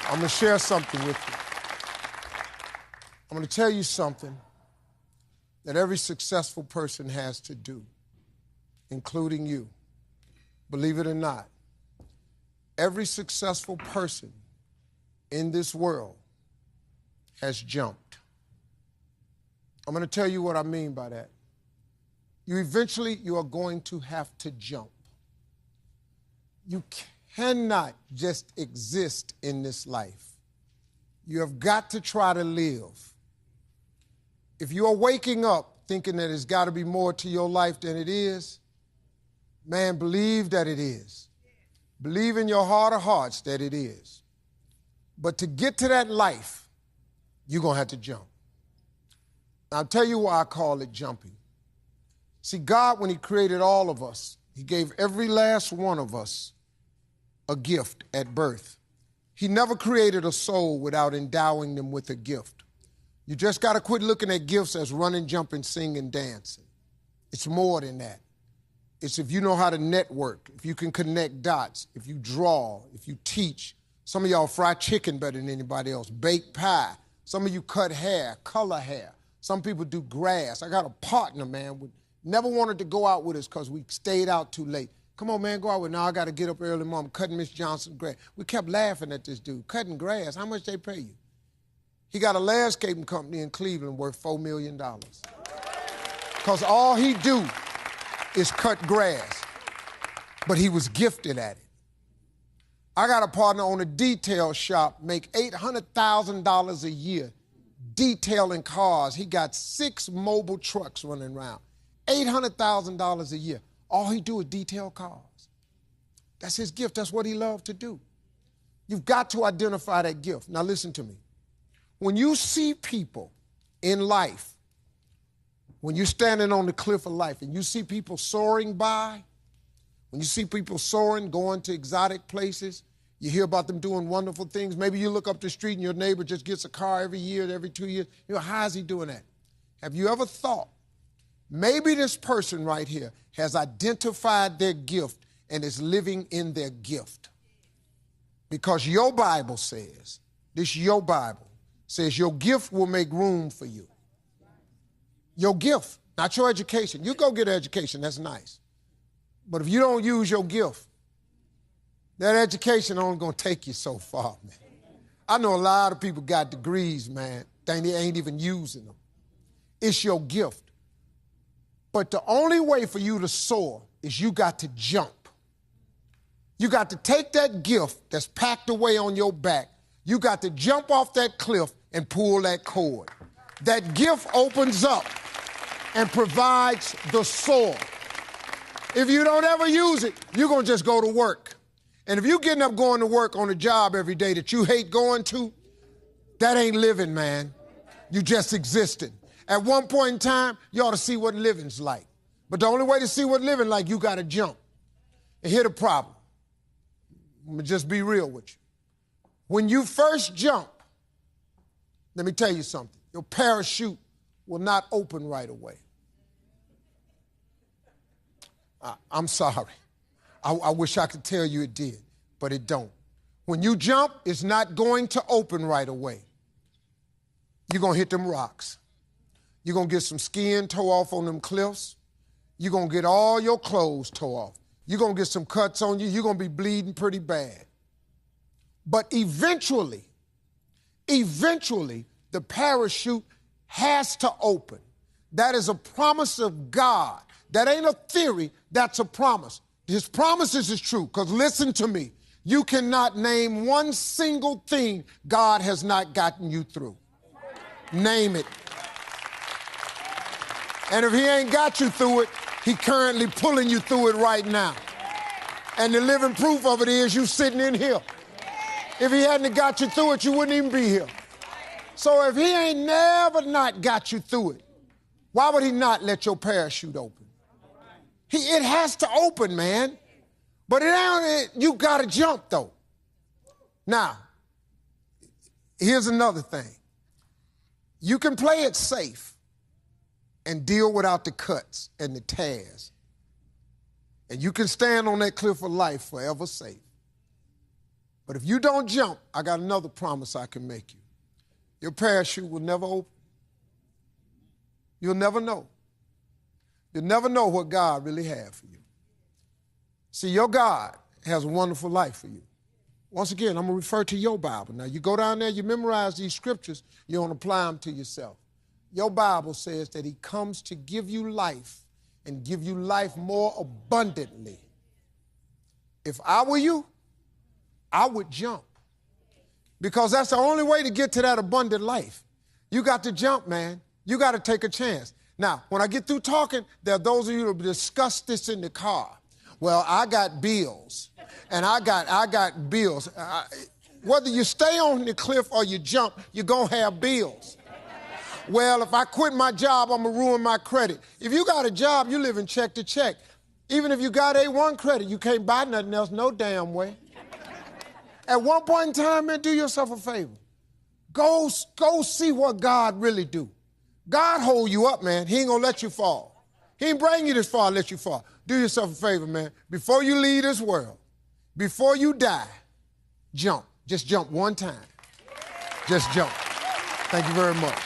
I'm going to share something with you. I'm going to tell you something that every successful person has to do, including you. Believe it or not, every successful person in this world has jumped. I'm going to tell you what I mean by that. You are going to have to jump. You cannot just exist in this life. You have got to try to live. If you are waking up thinking that there's got to be more to your life than it is, man, believe that it is. Believe in your heart of hearts that it is. But to get to that life, you're going to have to jump. I'll tell you why I call it jumping. See, God, when he created all of us, he gave every last one of us a gift at birth. He never created a soul without endowing them with a gift. You just got to quit looking at gifts as running, jumping, singing, dancing. It's more than that. It's if you know how to network, if you can connect dots, if you draw, if you teach. Some of y'all fry chicken better than anybody else, bake pie. Some of you cut hair, color hair. Some people do grass. I got a partner, man, never wanted to go out with us because we stayed out too late. Come on, man, go out with. Now I got to get up early, Mom, cutting Miss Johnson's grass. We kept laughing at this dude, cutting grass. How much they pay you? He got a landscaping company in Cleveland worth $4 million. Because all he do is cut grass. But he was gifted at it. I got a partner on a detail shop, make $800,000 a year detailing cars. He got 6 mobile trucks running around. $800,000 a year. All he do is detail cars. That's his gift. That's what he loved to do. You've got to identify that gift. Now listen to me. When you see people in life, when you're standing on the cliff of life and you see people soaring by, when you see people soaring, going to exotic places, you hear about them doing wonderful things. Maybe you look up the street and your neighbor just gets a car every year, every 2 years. You know, how is he doing that? Have you ever thought, maybe this person right here has identified their gift and is living in their gift? Because your Bible says, your Bible says your gift will make room for you. Your gift, not your education. You go get an education, that's nice. But if you don't use your gift, that education only gonna take you so far, man. I know a lot of people got degrees, man. They ain't even using them. It's your gift. But the only way for you to soar is you got to jump. You got to take that gift that's packed away on your back. You got to jump off that cliff and pull that cord. That gift opens up and provides the soar. If you don't ever use it, you're going to just go to work. And if you're getting up going to work on a job every day that you hate going to, that ain't living, man. You just existing. At one point in time, you ought to see what living's like. But the only way to see what living like, you got to jump. And here's the problem. I'm going to just be real with you. When you first jump, let me tell you something. Your parachute will not open right away. I'm sorry. I wish I could tell you it did, but it don't. When you jump, it's not going to open right away. You're going to hit them rocks. You're going to get some skin tore off on them cliffs. You're going to get all your clothes tore off. You're going to get some cuts on you. You're going to be bleeding pretty bad. But eventually, the parachute has to open. That is a promise of God. That ain't a theory, that's a promise. His promises is true, because listen to me. You cannot name one single thing God has not gotten you through. Name it. And if he ain't got you through it, he currently pulling you through it right now. And the living proof of it is you sitting in here. If he hadn't got you through it, you wouldn't even be here. So if he ain't never not got you through it, why would he not let your parachute open? It has to open, man. But you got to jump, though. Now, here's another thing. You can play it safe and deal without the cuts and the tears. And you can stand on that cliff of life forever safe. But if you don't jump, I got another promise I can make you. Your parachute will never open. You'll never know. You'll never know what God really has for you. See, your God has a wonderful life for you. Once again, I'm going to refer to your Bible. Now, you go down there, you memorize these scriptures, you don't apply them to yourself. Your Bible says that he comes to give you life and give you life more abundantly. If I were you, I would jump, because that's the only way to get to that abundant life. You got to jump, man. You got to take a chance. Now, when I get through talking, there are those of you who discuss this in the car. Well, I got bills, and I got bills. Whether you stay on the cliff or you jump, you're going to have bills. Well, if I quit my job, I'm going to ruin my credit. If you got a job, you live in check to check. Even if you got A1 credit, you can't buy nothing else no damn way. At one point in time, man, do yourself a favor. Go see what God really do. God hold you up, man. He ain't going to let you fall. He ain't bring you this far to let you fall. Do yourself a favor, man. Before you leave this world, before you die, jump. Just jump one time. Just jump. Thank you very much.